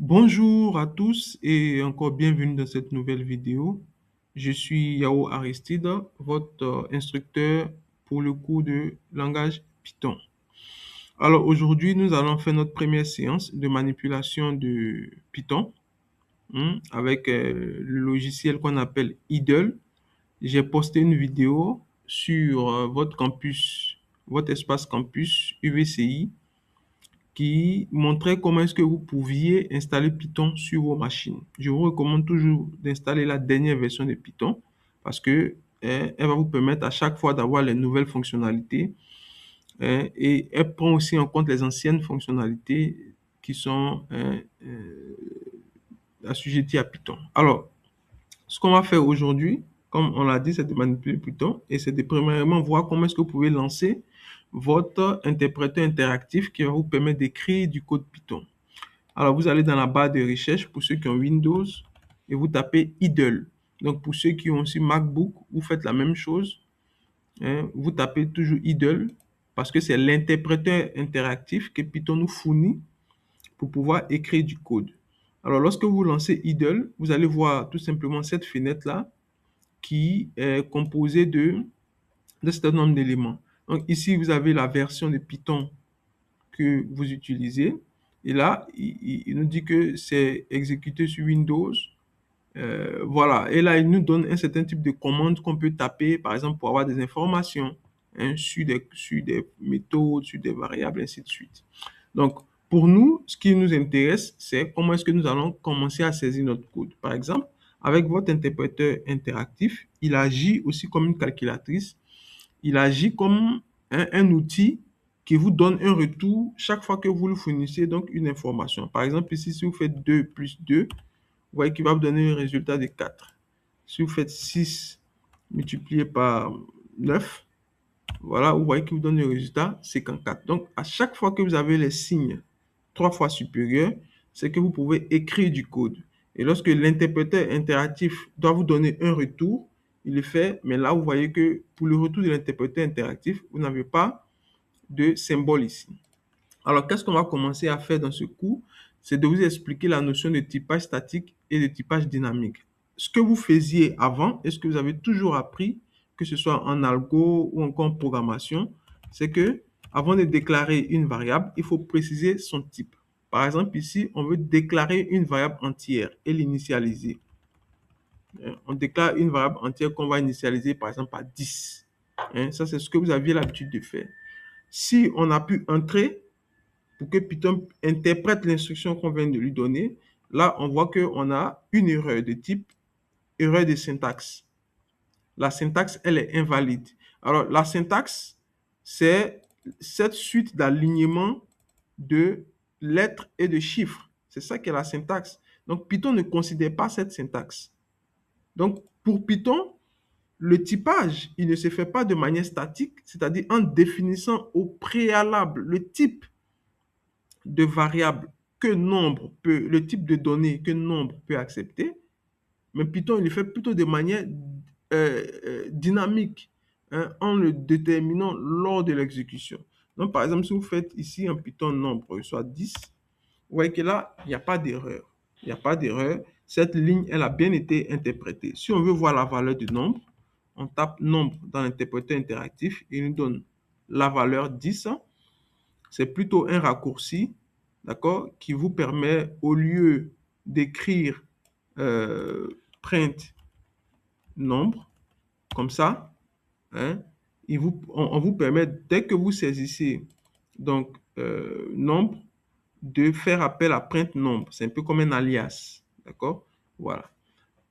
Bonjour à tous et encore bienvenue dans cette nouvelle vidéo. Je suis Yao Aristide, votre instructeur pour le cours de langage Python. Alors aujourd'hui, nous allons faire notre première séance de manipulation de Python avec le logiciel qu'on appelle Idle. J'ai posté une vidéo sur votre campus, votre espace campus UVCI qui montrait comment est-ce que vous pouviez installer Python sur vos machines. Je vous recommande toujours d'installer la dernière version de Python parce que elle va vous permettre à chaque fois d'avoir les nouvelles fonctionnalités et elle prend aussi en compte les anciennes fonctionnalités qui sont assujetties à Python. Alors, ce qu'on va faire aujourd'hui, comme on l'a dit, c'est de manipuler Python et c'est de premièrement voir comment est-ce que vous pouvez lancer votre interpréteur interactif qui va vous permettre d'écrire du code Python. Alors, vous allez dans la barre de recherche pour ceux qui ont Windows et vous tapez idle. Donc, pour ceux qui ont aussi MacBook, vous faites la même chose. Vous tapez toujours idle parce que c'est l'interpréteur interactif que Python nous fournit pour pouvoir écrire du code. Alors, lorsque vous lancez idle, vous allez voir tout simplement cette fenêtre-là qui est composée d'un certain nombre d'éléments. Donc, ici, vous avez la version de Python que vous utilisez. Et là, il nous dit que c'est exécuté sur Windows. Voilà. Et là, il nous donne un certain type de commande qu'on peut taper, par exemple, pour avoir des informations sur des méthodes, sur des variables, ainsi de suite. Donc, pour nous, ce qui nous intéresse, c'est comment est-ce que nous allons commencer à saisir notre code. Par exemple, avec votre interpréteur interactif, il agit aussi comme une calculatrice. Il agit comme un outil qui vous donne un retour chaque fois que vous lui fournissez donc une information. Par exemple, ici, si vous faites 2 plus 2, vous voyez qu'il va vous donner un résultat de 4. Si vous faites 6 multiplié par 9, voilà, vous voyez qu'il vous donne le résultat 54. Donc, à chaque fois que vous avez les signes 3 fois supérieurs, c'est que vous pouvez écrire du code. Et lorsque l'interpréteur interactif doit vous donner un retour, il le fait, mais là, vous voyez que pour le retour de l'interpréteur interactif, vous n'avez pas de symbole ici. Alors, qu'est-ce qu'on va commencer à faire dans ce cours? C'est de vous expliquer la notion de typage statique et de typage dynamique. Ce que vous faisiez avant et ce que vous avez toujours appris, que ce soit en algo ou encore en programmation, c'est que avant de déclarer une variable, il faut préciser son type. Par exemple, ici, on veut déclarer une variable entière et l'initialiser. On déclare une variable entière qu'on va initialiser, par exemple, à 10. Ça, c'est ce que vous aviez l'habitude de faire. Si on a pu entrer pour que Python interprète l'instruction qu'on vient de lui donner, là, on voit qu'on a une erreur de type erreur de syntaxe. La syntaxe, elle est invalide. Alors, la syntaxe, c'est cette suite d'alignement de lettres et de chiffres. C'est ça qui est la syntaxe. Donc, Python ne considère pas cette syntaxe. Donc, pour Python, le typage, il ne se fait pas de manière statique, c'est-à-dire en définissant au préalable le type de variable le type de données que nombre peut accepter, mais Python, il le fait plutôt de manière dynamique, en le déterminant lors de l'exécution. Donc, par exemple, si vous faites ici un Python nombre, soit 10, vous voyez que là, il n'y a pas d'erreur. Il n'y a pas d'erreur. Cette ligne, elle a bien été interprétée. Si on veut voir la valeur du nombre, on tape nombre dans l'interpréteur interactif et il nous donne la valeur 10. C'est plutôt un raccourci, d'accord, qui vous permet, au lieu d'écrire print nombre, comme ça, on vous permet, dès que vous saisissez donc nombre, de faire appel à print nombre. C'est un peu comme un alias, d'accord? Voilà.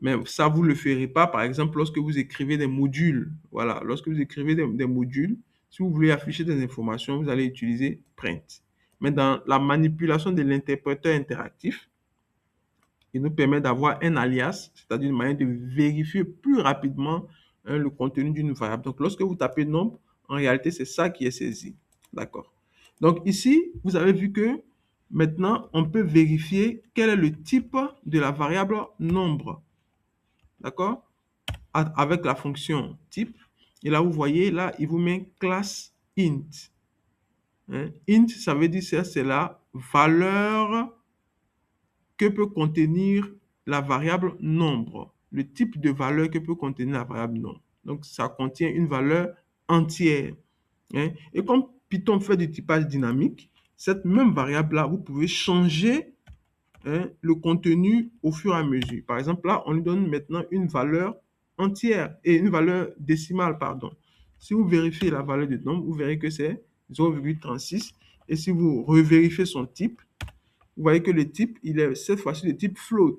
Mais ça, vous ne le ferez pas, par exemple, lorsque vous écrivez des modules. Voilà, lorsque vous écrivez des modules, si vous voulez afficher des informations, vous allez utiliser print. Mais dans la manipulation de l'interpréteur interactif, il nous permet d'avoir un alias, c'est-à-dire une manière de vérifier plus rapidement le contenu d'une variable. Donc, lorsque vous tapez nombre, en réalité, c'est ça qui est saisi. D'accord. Donc, ici, vous avez vu que maintenant, on peut vérifier quel est le type de la variable nombre. D'accord? Avec la fonction type. Et là, vous voyez, là, il vous met classe int. Int, ça veut dire que c'est la valeur que peut contenir la variable nombre, le type de valeur que peut contenir la variable nombre. Donc, ça contient une valeur entière. Hein. Et comme Python fait du typage dynamique, cette même variable-là, vous pouvez changer le contenu au fur et à mesure. Par exemple, là, on lui donne maintenant une valeur entière et une valeur décimale, pardon. Si vous vérifiez la valeur du nombre, vous verrez que c'est 0,36. Et si vous revérifiez son type, vous voyez que le type, il est cette fois-ci le type float,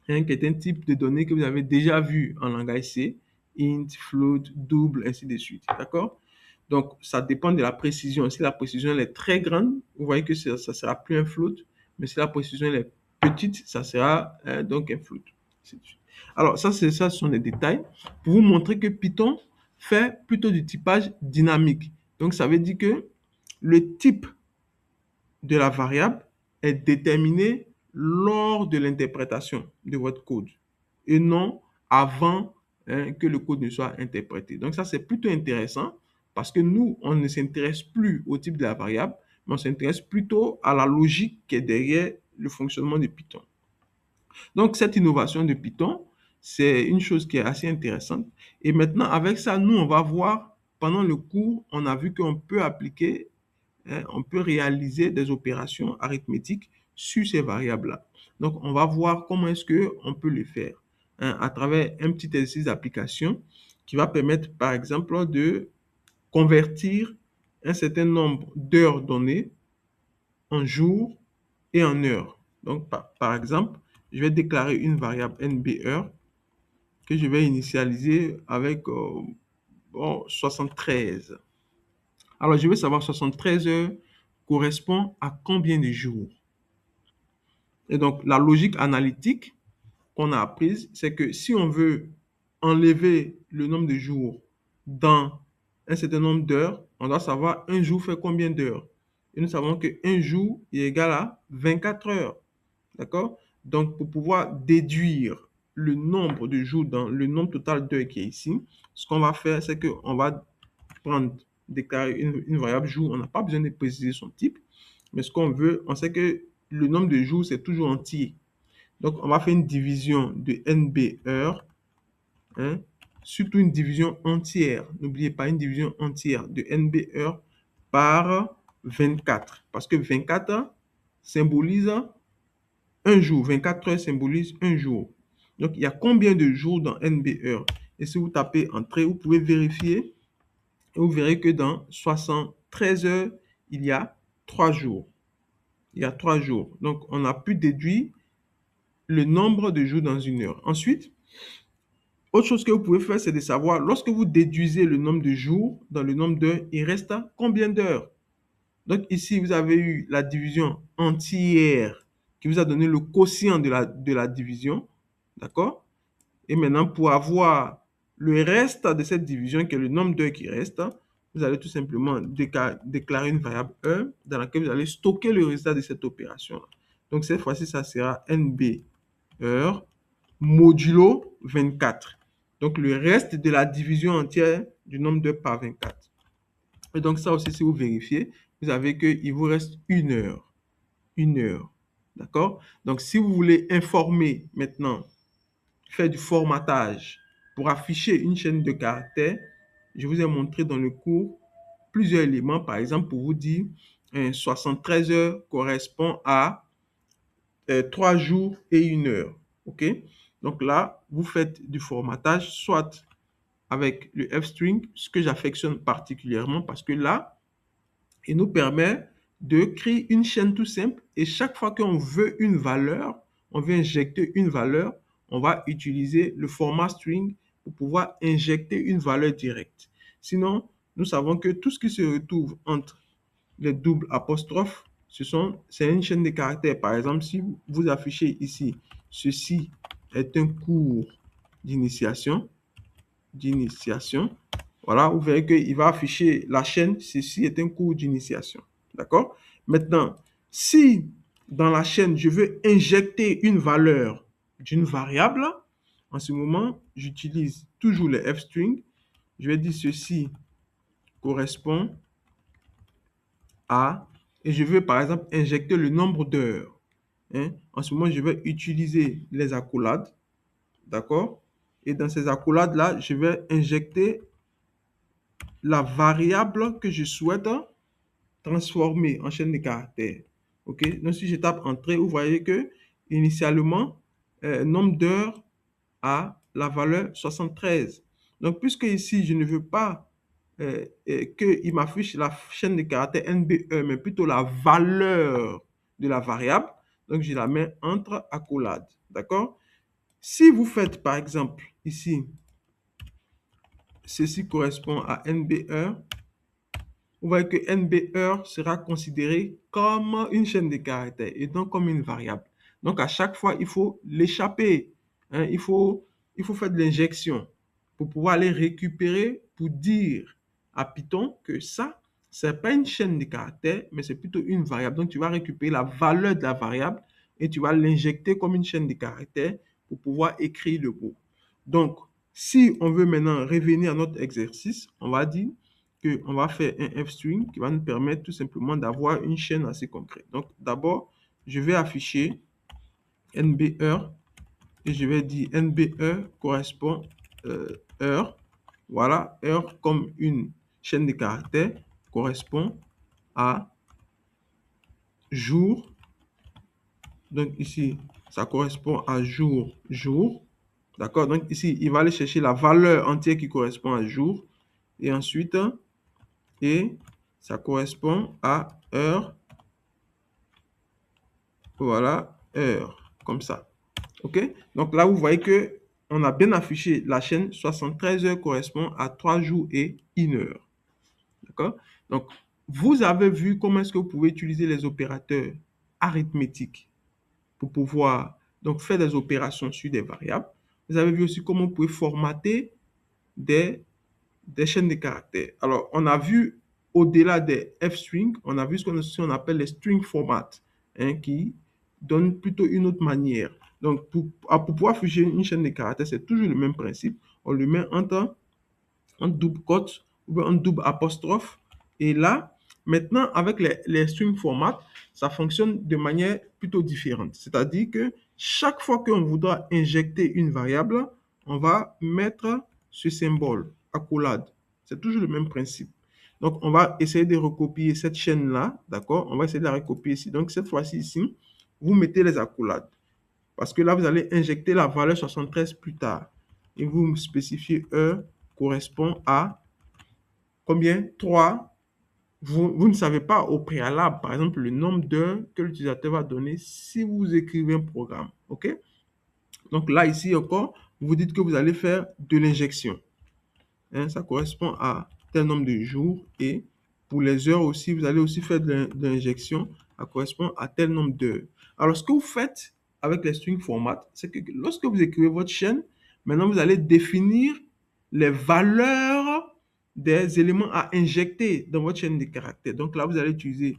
hein, qui est un type de données que vous avez déjà vu en langage C, int, float, double, ainsi de suite. D'accord? Donc, ça dépend de la précision. Si la précision elle est très grande, vous voyez que ça ne sera plus un float. Mais si la précision elle est petite, ça sera donc un float. Alors, ça, ce sont les détails pour vous montrer que Python fait plutôt du typage dynamique. Donc, ça veut dire que le type de la variable est déterminé lors de l'interprétation de votre code et non avant que le code ne soit interprété. Donc, ça, c'est plutôt intéressant parce que nous, on ne s'intéresse plus au type de la variable, mais on s'intéresse plutôt à la logique qui est derrière le fonctionnement de Python. Donc, cette innovation de Python, c'est une chose qui est assez intéressante. Et maintenant, avec ça, nous, on va voir, pendant le cours, on a vu qu'on peut appliquer, on peut réaliser des opérations arithmétiques sur ces variables-là. Donc, on va voir comment est-ce qu'on peut le faire à travers un petit exercice d'application qui va permettre, par exemple, de convertir un certain nombre d'heures données en jours et en heures. Donc, par exemple, je vais déclarer une variable NB que je vais initialiser avec 73. Alors, je veux savoir 73 heures correspond à combien de jours. Et donc, la logique analytique qu'on a apprise, c'est que si on veut enlever le nombre de jours dans un certain nombre d'heures, on doit savoir un jour fait combien d'heures. Et nous savons qu'un jour est égal à 24 heures. D'accord? Donc, pour pouvoir déduire le nombre de jours dans le nombre total d'heures qui est ici, ce qu'on va faire, c'est qu'on va prendre, déclarer une variable jour. On n'a pas besoin de préciser son type. Mais ce qu'on veut, on sait que le nombre de jours, c'est toujours entier. Donc, on va faire une division de NB heures, hein, surtout une division entière. N'oubliez pas une division entière de NB heures par 24. Parce que 24 symbolise un jour. 24 heures symbolise un jour. Donc, il y a combien de jours dans NB heures? Et si vous tapez entrée, vous pouvez vérifier. Et vous verrez que dans 73 heures, il y a 3 jours. Il y a 3 jours. Donc, on a pu déduire le nombre de jours dans une heure. Ensuite, autre chose que vous pouvez faire, c'est de savoir, lorsque vous déduisez le nombre de jours dans le nombre d'heures, il reste combien d'heures? Donc ici, vous avez eu la division entière qui vous a donné le quotient de la division. D'accord? Et maintenant, pour avoir le reste de cette division, qui est le nombre d'heures qui reste, vous allez tout simplement déclarer une variable E dans laquelle vous allez stocker le résultat de cette opération. Donc cette fois-ci, ça sera NB heures modulo 24. Donc le reste de la division entière du nombre d'heures par 24. Et donc ça aussi, si vous vérifiez, vous avez qu'il vous reste une heure. Une heure. D'accord? Donc si vous voulez informer maintenant, faire du formatage pour afficher une chaîne de caractères, je vous ai montré dans le cours plusieurs éléments. Par exemple, pour vous dire 73 heures correspond à 3 jours et 1 heure. OK? Donc là, vous faites du formatage, soit avec le f-string, ce que j'affectionne particulièrement parce que là, il nous permet de créer une chaîne tout simple et chaque fois qu'on veut une valeur, on veut injecter une valeur, on va utiliser le format string pour pouvoir injecter une valeur directe. Sinon, nous savons que tout ce qui se retrouve entre les doubles apostrophes, c'est une chaîne de caractères. Par exemple, si vous affichez ici, ceci est un cours d'initiation, voilà, vous verrez qu'il va afficher la chaîne, ceci est un cours d'initiation. D'accord? Maintenant, si dans la chaîne, je veux injecter une valeur d'une variable, en ce moment, j'utilise toujours le f-string. Je vais dire ceci correspond à, et je veux par exemple injecter le nombre d'heures. hein. En ce moment, je vais utiliser les accolades. D'accord? Et dans ces accolades-là, je vais injecter la variable que je souhaite transformer en chaîne de caractères. OK? Donc, si je tape Entrée, vous voyez que initialement, nombre d'heures a la valeur 73. Donc, puisque ici, je ne veux pas qu'il m'affiche la chaîne de caractères NBE, mais plutôt la valeur de la variable, donc je la mets entre accolades. D'accord? Si vous faites, par exemple, ici, ceci correspond à NB1, vous voyez que NB1 sera considéré comme une chaîne de caractères et donc comme une variable. Donc, à chaque fois, il faut l'échapper. Hein, il faut faire de l'injection pour pouvoir aller récupérer, pour dire à Python que ça, ce n'est pas une chaîne de caractères, mais c'est plutôt une variable. Donc, tu vas récupérer la valeur de la variable et tu vas l'injecter comme une chaîne de caractères pour pouvoir écrire le mot. Donc, si on veut maintenant revenir à notre exercice, on va dire qu'on va faire un f-string qui va nous permettre tout simplement d'avoir une chaîne assez concrète. Donc, d'abord, je vais afficher NB et je vais dire NB correspond heure. Voilà, heure comme une chaîne de caractères correspond à jour. Donc ici, ça correspond à jour, jour. D'accord? Donc ici, il va aller chercher la valeur entière qui correspond à jour. Et ensuite, et ça correspond à heure. Voilà, heure. Comme ça. OK? Donc là, vous voyez que on a bien affiché la chaîne 73 heures correspond à 3 jours et 1 heure. D'accord? Donc, vous avez vu comment est-ce que vous pouvez utiliser les opérateurs arithmétiques pour pouvoir donc faire des opérations sur des variables. Vous avez vu aussi comment vous pouvez formater des chaînes de caractères. Alors, on a vu au-delà des f-strings, on a vu ce qu'on appelle les string formats, hein, qui donne plutôt une autre manière. Donc, pour pouvoir afficher une chaîne de caractères, c'est toujours le même principe. On le met entre un double cote ou un double apostrophe. Et là, maintenant, avec les string formats, ça fonctionne de manière plutôt différente. C'est-à-dire que chaque fois qu'on voudra injecter une variable, on va mettre ce symbole, accolade. C'est toujours le même principe. Donc, on va essayer de recopier cette chaîne-là, d'accord? On va essayer de la recopier ici. Donc, cette fois-ci, ici, vous mettez les accolades. Parce que là, vous allez injecter la valeur 73 plus tard. Et vous spécifiez E correspond à combien? 3. Vous ne savez pas au préalable, par exemple, le nombre d'heures que l'utilisateur va donner si vous écrivez un programme. OK? Donc là, ici encore, vous dites que vous allez faire de l'injection. Hein, ça correspond à tel nombre de jours. Et pour les heures aussi, vous allez aussi faire de l'injection. Ça correspond à tel nombre d'heures. Alors, ce que vous faites avec les string format, c'est que lorsque vous écrivez votre chaîne, maintenant, vous allez définir les valeurs des éléments à injecter dans votre chaîne de caractères. Donc là, vous allez utiliser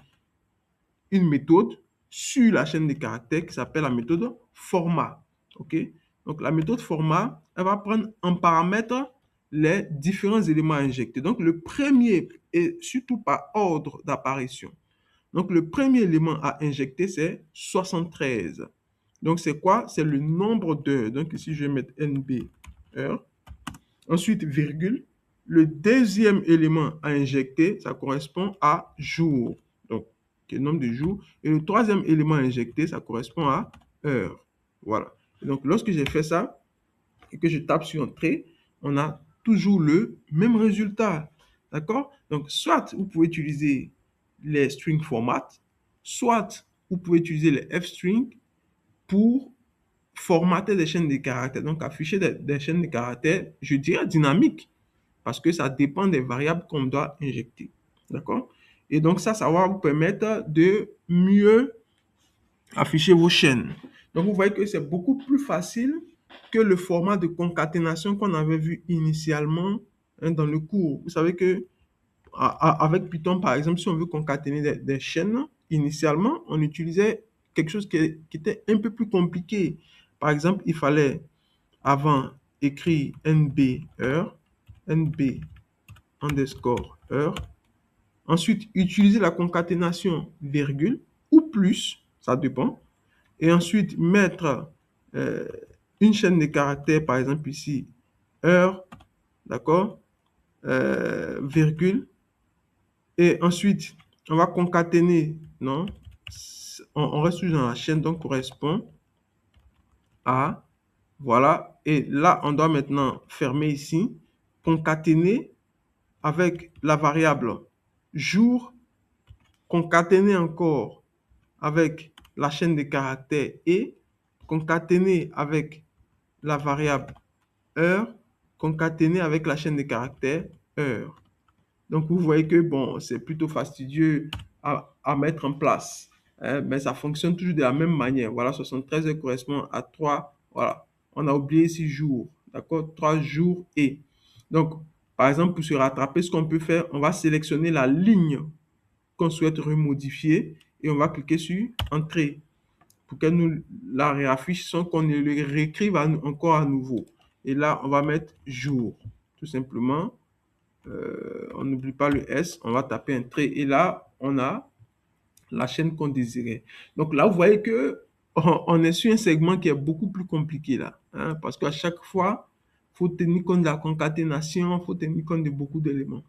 une méthode sur la chaîne de caractères qui s'appelle la méthode format. OK? Donc la méthode format, elle va prendre en paramètre les différents éléments à injecter. Donc le premier est surtout par ordre d'apparition. Donc le premier élément à injecter, c'est 73. Donc c'est quoi? C'est le nombre d'heures. Donc ici, je vais mettre NB heure. Ensuite, virgule. Le deuxième élément à injecter, ça correspond à jour. Donc, le nombre de jours. Et le troisième élément à injecter, ça correspond à heure. Voilà. Et donc, lorsque j'ai fait ça et que je tape sur Entrée, on a toujours le même résultat. D'accord? Donc, soit vous pouvez utiliser les string formats, soit vous pouvez utiliser les f-string pour formater des chaînes de caractères, donc afficher des chaînes de caractères, je dirais dynamiques, parce que ça dépend des variables qu'on doit injecter. D'accord? Et donc ça va vous permettre de mieux afficher vos chaînes. Donc vous voyez que c'est beaucoup plus facile que le format de concaténation qu'on avait vu initialement, hein, dans le cours. Vous savez que avec Python, par exemple, si on veut concaténer des chaînes, initialement, on utilisait quelque chose qui était un peu plus compliqué. Par exemple, il fallait avant écrire NB heure, NB underscore heure. Ensuite, utiliser la concaténation virgule ou plus, ça dépend. et ensuite mettre une chaîne de caractères, par exemple ici, heure, d'accord, virgule, et ensuite, on va concaténer, non, on reste toujours dans la chaîne, donc correspond à, voilà, et là, on doit maintenant fermer ici, concaténer avec la variable jour, concaténer encore avec la chaîne de caractères et concaténer avec la variable heure, concaténer avec la chaîne de caractères heure. Donc, vous voyez que, bon, c'est plutôt fastidieux à mettre en place, hein, mais ça fonctionne toujours de la même manière. Voilà, 73 heures correspond à 3, voilà. On a oublié ici jours, d'accord? 3 jours et. Donc, par exemple, pour se rattraper, ce qu'on peut faire, on va sélectionner la ligne qu'on souhaite remodifier et on va cliquer sur Entrée pour qu'elle nous la réaffiche sans qu'on ne le réécrive encore à nouveau. Et là, on va mettre jour, tout simplement. On n'oublie pas le S, on va taper un trait et là, on a la chaîne qu'on désirait. Donc là, vous voyez que on est sur un segment qui est beaucoup plus compliqué là, hein, parce qu'à chaque fois, il faut tenir compte de la concaténation, il faut tenir compte de beaucoup d'éléments.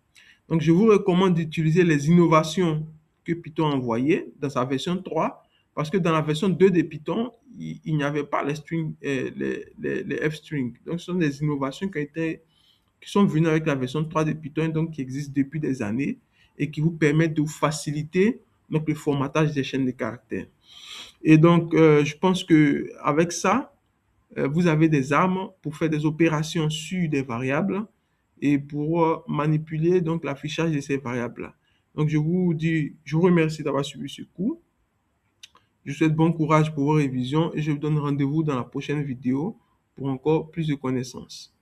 Donc, je vous recommande d'utiliser les innovations que Python a envoyées dans sa version 3, parce que dans la version 2 de Python, il n'y avait pas les strings, les F-strings. Donc, ce sont des innovations qui sont venues avec la version 3 de Python, donc qui existent depuis des années et qui vous permettent de vous faciliter donc, le formatage des chaînes de caractères. Et donc, je pense qu'avec ça, vous avez des armes pour faire des opérations sur des variables et pour manipuler donc l'affichage de ces variables-là. Donc, je vous remercie d'avoir suivi ce cours. Je vous souhaite bon courage pour vos révisions et je vous donne rendez-vous dans la prochaine vidéo pour encore plus de connaissances.